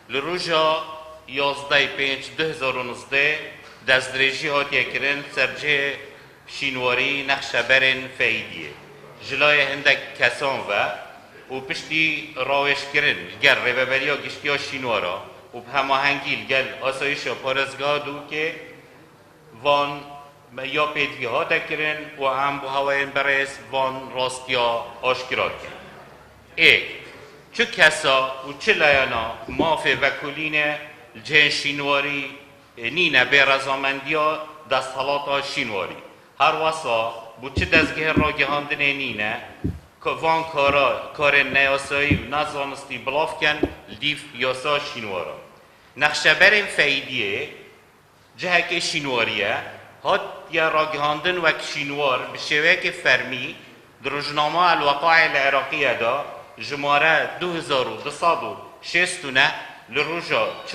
لروجا 11/5/2019 دستدرێژی هاتیەکردن سەرجێ شینواری نەخشەبەرên فەیدیە جلای هەندێک کەسان و پشتی ڕاوێژکردن لەگەڵ ڕێبەریا گشتیا شینوارە و هەماهەنگی لەگەڵ ئاسایشە پارێزگا دووکێ وان یا پێدوی هاتەکردن و ئەم بۆ هەوایên بەڕێز وان ڕاستیا ئاشکرا کرد. چه کسا و چه لایانا مافه وکولینه جن شینواری نینه به رضامندیا دستحالاتا شینواری هر واسا بو چه دستگاه را گهاندنه نینه که وان کار نیاسایی و نزانستی بلاف کن لیف یاسا شینوارا نقشبرین فیدیه جهه که شینواریه هات یا را گهاندن وک شینوار به شوه که فرمی در روزنامه الوقایع العراقیه دا جماره 2269 لروجا 14/8/1973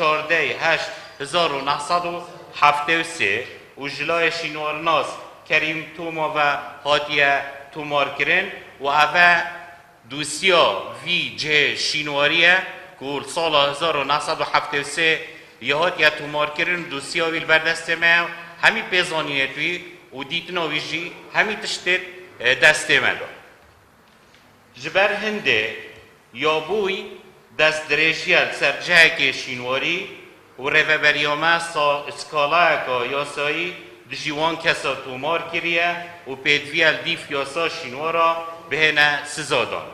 و جلای شینوارناس کریم توما و هاتیه تومار کرن و اوه دوسیا وی جه شینواریه که سال 1973 یه هاتیه تومار کرن دوسیا ویل بردسته ما همی پیزانیت وی و دیتنا ویجی همی تشتت دسته ما دا جبر هنده یا بوی دست درێژیال سەرجەیەکێ شینواری و ڕێڤەبەریۆمە سکاڵایەکە یاسایی دژیوان کەسە تۆمار کردیە و پێدڤیال دیف یاسا شینوارە بهێنە سزادان.